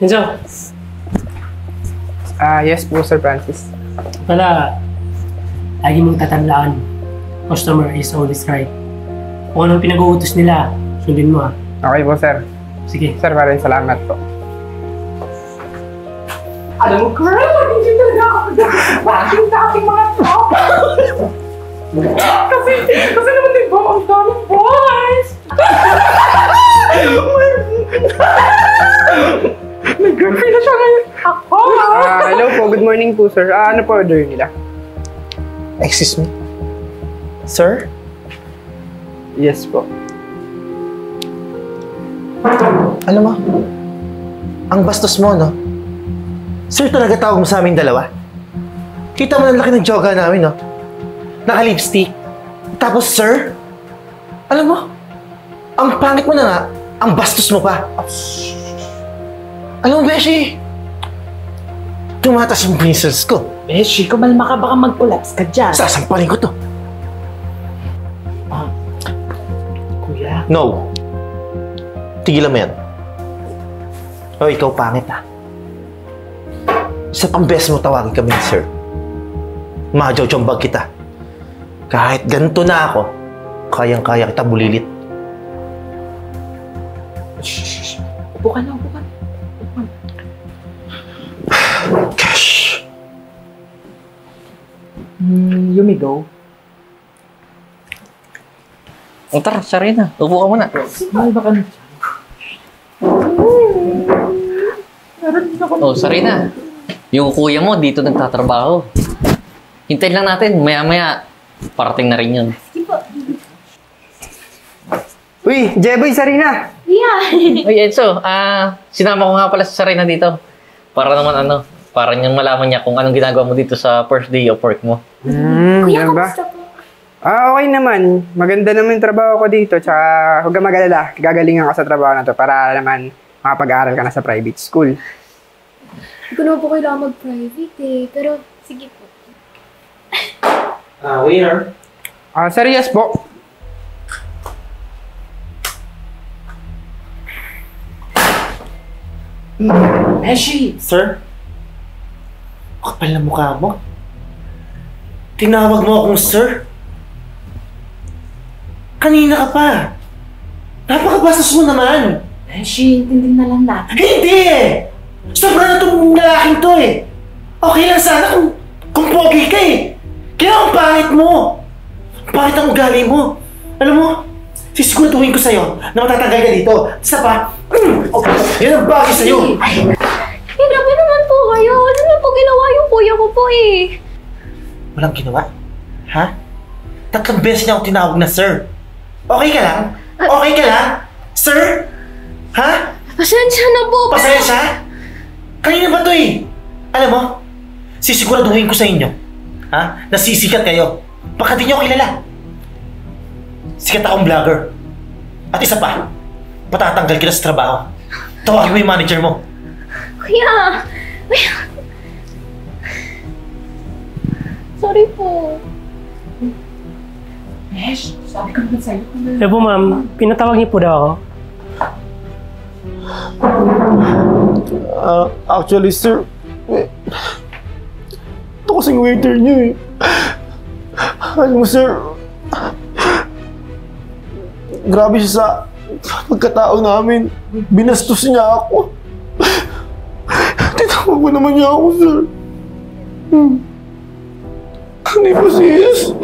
Enzo, Yes po, Sir Francis. lagi mong tatandaan, customer is always right. Kung anong pinag-uutos nila, sundin mo ah. Okay po, Sir. Sige. Sir, maraming salamat po. Alam mo, girl, hindi talaga ako dating mga top. kasi naman din ba, ang daming boys. May girlfriend na siya ngayon. Ako! Hello po, good morning po, sir. Ano po order nila? Excuse me? Sir? Yes po. Ano mo? Ang bastos mo, no? Sir, talaga tawag mo sa aming dalawa? Kita mo ang laki ng joga namin, no? Naka-lipstick. Tapos, sir? Alam mo? Ang pangit mo na nga, ang bastos mo pa. Alam mo, Beshi? Tumatas yung princess ko. Beshi, kumalma ka, baka mag-collapse ka dyan. Sasampalin ko to. Kuya. No. Tigilan mo yan. O, ikaw pangit, ha? Isa pang best mo tawagin kami, sir. Majojombag kita. Kahit ganito na ako, kayang-kaya kita bulilit. Shh. Upo ka na, upo ka na. Cash. You may go. O tara, Sarina. Upo ka muna. Ay, baka na. O, Sarina. Yung kuya mo dito nagtatrabaho. Hintayin lang natin. Maya-maya, parating na rin yun. Uy, Jeboy, Sarina! Uy, Enzo. Sinama ko nga pala si Sarina dito. Para naman para niyang malaman niya kung anong ginagawa mo dito sa first day of work mo. Kuya, kamusta po? Okay naman. Maganda naman yung trabaho ko dito. Tsaka huwag kang mag-alala. Gagalingan ka sa trabaho na to para naman makapag-aaral ka na sa private school. Hindi ko naman po kailangan mag-private eh. Pero, sige po. Waiter. Sir, yes po. Beshi! Sir? Kapal na mukha mo. Tinawag mo akong sir? Kanina ka pa. Napakabastos mo naman. Beshi, intindi na lang natin. Hindi eh! Sobra na itong lalaking to eh. Okay lang sana kung pogi ka eh. Kaya ang pangit mo. Pangit ang ugali mo. Alam mo, sisiguraduhin ko sa'yo na matatanggal ka dito. Isa pa, yan ang bagay sa'yo. Grabe naman po kayo. Ano na po ginawa yung kuya ko po eh? Walang ginawa? Ha? 3 beses niya ako tinawag na sir. Okay ka lang? Okay ka lang? Sir? Ha? Pasensya na po. Pasensya? Kanina ba to eh? Alam mo, sisiguraduhin ko sa inyo, ha? Nasisikat kayo. Baka di nyo kilala. Sikat akong vlogger. At isa pa, patatanggal kita sa trabaho. Tawagin mo yung manager mo. Kuya! Sorry po. Besh, sabi ko naman sa'yo. Eh po ma'am, pinatawag niyo po daw ako. Actually, sir, ito kasing waiter niyo eh. Alam mo, sir, grabe siya sa pagkatao namin. Binastos niya ako. Tinawag mo naman niya ako, sir. Hindi po, sis.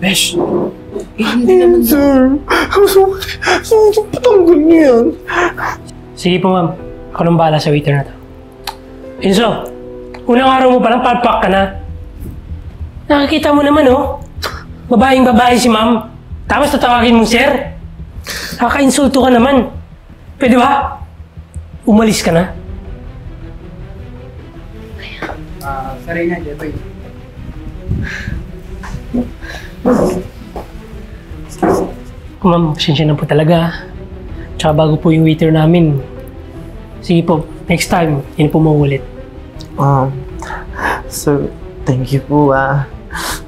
Besh, hindi naman. Sir, so patanggal niyo yan. Sige po ma'am, ako nang bahala sa waiter na to. Enzo, unang araw mo palang palpak ka na. Nakikita mo naman oh, babaeng-babae si ma'am. Tapos tatawagin mong sir. Nakaka-insulto ka naman. Pwede ba? Umalis ka na. Sarina, Jeboy. Ma'am, pasensya na po talaga. Tsaka bago po yung waiter namin. Sige po, next time, yun po maulit. Sir, thank you po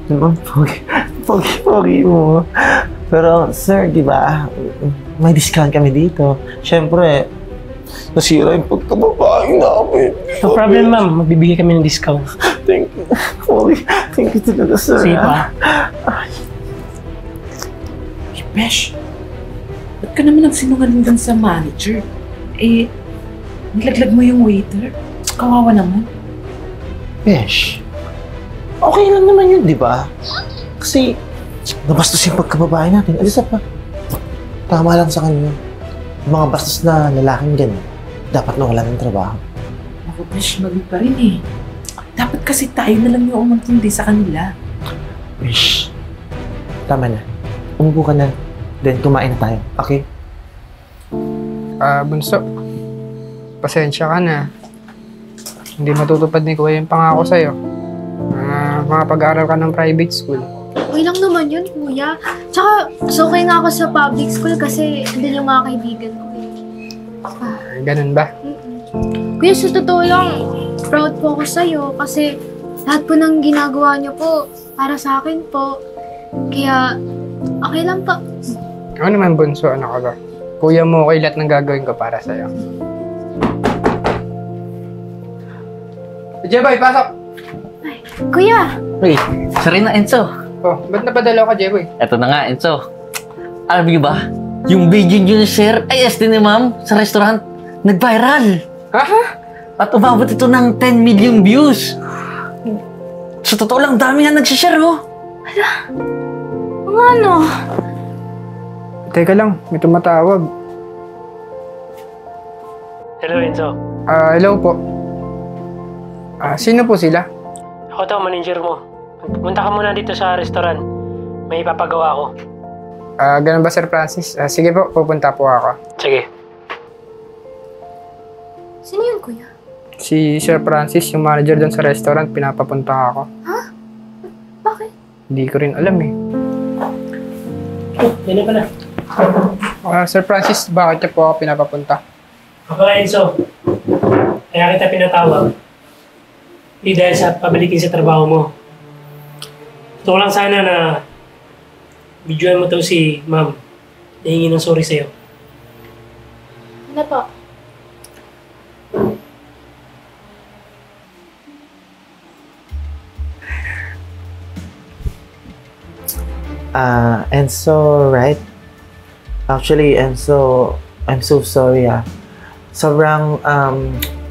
naman, pogi mo. Pero sir, di ba, may discount kami dito. Siyempre, nasira yung pagkababae namin. No problem, ma'am. Magbibigay kami ng discount. Thank you. Sorry. Thank you talaga, sir. Sige pa. Besh, ba't ka naman nagsinungaling dun sa manager? Eh, nilaglag mo yung waiter. Kawawa naman. Besh, okay lang naman yun, di ba? Kasi, nabastos yung pagkababae natin. Alisa pa. Tama lang sa kanya. Yung mga bastos na lalaking ganun, dapat nawalan ng trabaho. Ako, Besh, mali pa rin eh. Dapat kasi tayo na lang yung umantindi sa kanila. Besh, tama na. Umupo ka na. Then, kumain na tayo. Okay? Bunso, pasensya ka na. Hindi matutupad ni Kuya yung pangako sa'yo. Makapag-aral ka ng private school. Okay lang naman yun, kuya. Tsaka, okay nga ako sa public school kasi andun yung mga kaibigan ko eh. Ganun ba? Kuya, sa totoo lang, proud po ako sa'yo kasi lahat po ng ginagawa niyo po para sa akin po. Kaya, okay lang po. Ano naman, Bunso? Ano ka ba? Kuya mo, okay lahat ng gagawin ko para sa'yo. Jeboy, pasok! Kuya! Uy, Serena, Enzo. Oh, ba't napadala ka, Jeboy? Eto na nga, Enzo. Alam niyo ba, yung video niyo ni Sir, ay ni Ma'am, sa restaurant, nag-viral. Ha? At umabot ito ng 10 million views. Sa totoo lang, dami na nagsishare, oh. Ang ano? Teka lang, may tumatawag. Hello, Enzo. Hello po. Sino po sila? Ako to, manager mo. Punta ka muna dito sa restaurant. May ipapagawa ko. Ganun ba, Sir Francis? Sige po, pupunta po ako. Sige. Sino yun, kuya? Si Sir Francis, yung manager doon sa restaurant, pinapapunta ako. Bakit? Hindi ko rin alam eh. Yan na pala. Sir Francis, bakit niya po ako pinapapunta? Ako, Enzo. Kaya kita pinatawag. Hindi dahil sa pabalikin sa trabaho mo. Gusto ko lang sana na videoan mo to si Ma'am. Nahingi ng sorry sa'yo. Ano po? Enzo, right? Actually, Enzo, I'm so sorry Sobrang,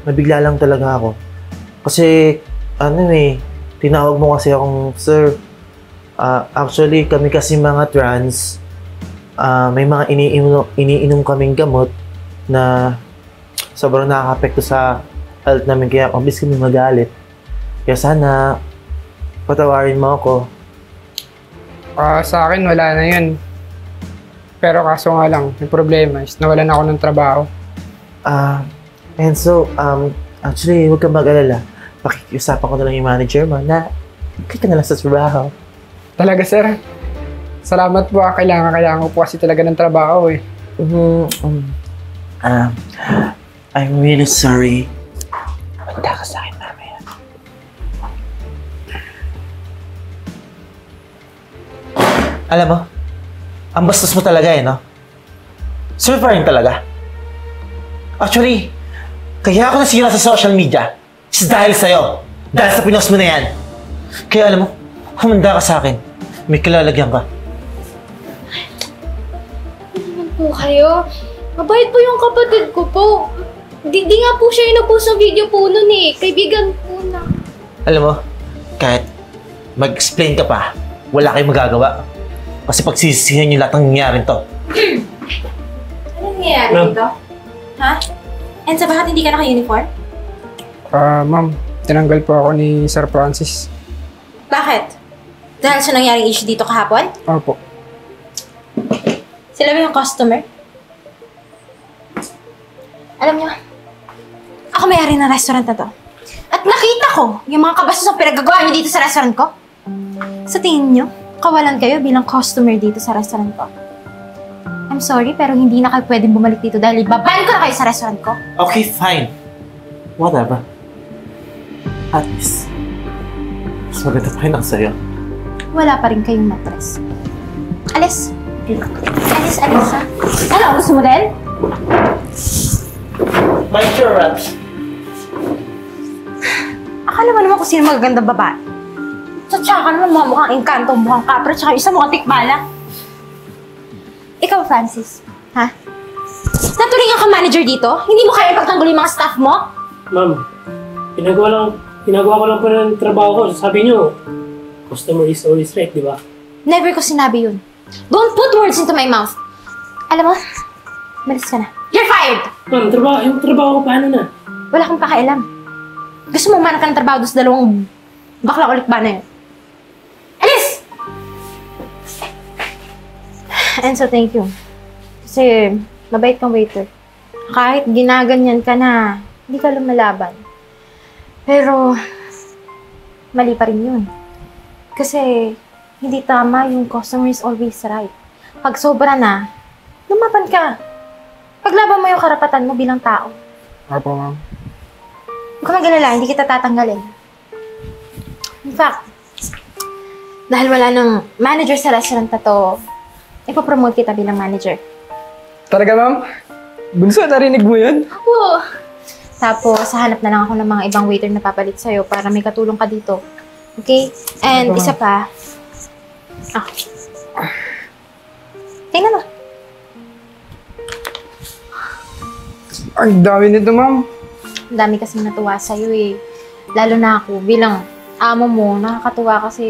nabigla lang talaga ako. Kasi, tinawag mo kasi akong sir. Actually, kami kasi mga trans, may mga iniinom kaming gamot na sobrang nakaka-apekto sa health namin. Kaya, mabilis kami magalit. Kaya sana, patawarin mo ako. Sa akin, wala na yun. Pero kaso nga lang, yung problema is nawalan ako ng trabaho. Enzo, actually, huwag kang mag-alala. Pakikiusapan ko na lang yung manager mo na kita na lang sa trabaho. Talaga, sir? Salamat po. Kailangan ko po kasi talaga ng trabaho eh. I'm really sorry. Punta ka sa akin mamaya. Alam mo, ang bastos mo talaga no? Sir pa rin talaga. Actually, kaya ako nasira sa social media is dahil sa'yo. Dahil sa pinost mo na yan. Kaya alam mo, humanda ka sa akin. May kilalagyan ka. Ano naman po kayo? Mabait po yung kapatid ko po. Di nga po siya yung nag-post ng video po nun eh. Kaibigan po na. Alam mo, kahit mag-explain ka pa, wala kayong magagawa. Kasi pagsisisihan niyo lahat ng nangyari to. Anong nangyayari dito? Ha? Enzo, bakit hindi ka naka-uniform? Ma'am, tinanggal po ako ni Sir Francis. Bakit? Dahil sa nangyaring issue dito kahapon? Opo. Sila ba yung customer? Alam niyo, ako may-ari ng restaurant na to. At nakita ko yung mga kabastos ang pinagagawa niyo dito sa restaurant ko. Sa tingin niyo, kawalan kayo bilang customer dito sa restaurant ko. I'm sorry, pero hindi na kayo pwedeng bumalik dito dahil ibaban ko na kayo sa restaurant ko. Okay, fine. Whatever. At least, mas maganda pa rin ako sa'yo. Wala pa rin kayong mattress. Alis. Alis, ha? Ano, gusto mo din? Bite your raps. Akala mo naman kung sino magagandang babae. Sa tsaka naman mukhang engkanto, mukhang kapra, tsaka isa mukhang tikbala. Ikaw, Francis, ha? Naturingan ka manager dito? Hindi mo kaya pagtanggol yung mga staff mo? Ma'am, ginagawa ko lang po ng trabaho ko. Sabi niyo, customer is always right, di ba? Never ko sinabi yun. Don't put words into my mouth. Alam mo, malis ka na. You're fired! Ma'am, yung trabaho ko paano na? Wala akong pakialam. Gusto mo manang ka ng trabaho doon sa dalawang bakla ulit ba na yun? Alis! Enzo, thank you. Kasi mabait kang waiter. Kahit ginaganyan ka na, hindi ka lumalaban. Pero, mali pa rin yun. Kasi, hindi tama yung customer is always right. Pag sobra na, lumaban ka. Paglaban mo yung karapatan mo bilang tao. Opo, ma'am. Huwag ka mag-alala, hindi kita tatanggalin. In fact, dahil wala ng manager sa restaurant na to, ipopromote kita bilang manager. Talaga, ma'am? Bunso, narinig mo yun? Oo. Tapos, hahanap na lang ako ng mga ibang waiter na papalit sa'yo para may katulong ka dito. Okay? And isa pa, tingnan mo. Ang dami nito, ma'am. Ang dami kasing natuwa sa'yo eh. Lalo na ako, bilang amo mo, nakakatuwa kasi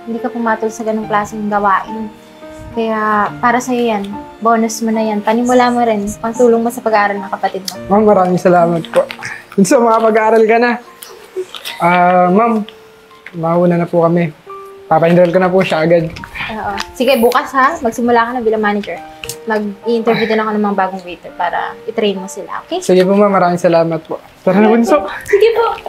hindi ka pumatol sa ganung klaseng gawain. Kaya para sa'yo yan, bonus mo na yan. Panimula mo rin, pangtulong mo sa pag-aaral ng kapatid mo. Ma'am, maraming salamat po. Bunso, makapag-aaral ka na. Ma'am, mauna na po kami. Papa-enroll ko na po siya agad. Oo. Sige, bukas ha, magsimula ka na bilang manager. Mag-i-interview din ako ng mga bagong waiter para i-train mo sila, okay? Sige po, ma'am. Maraming salamat po. Tara na, Bunso. Sige po.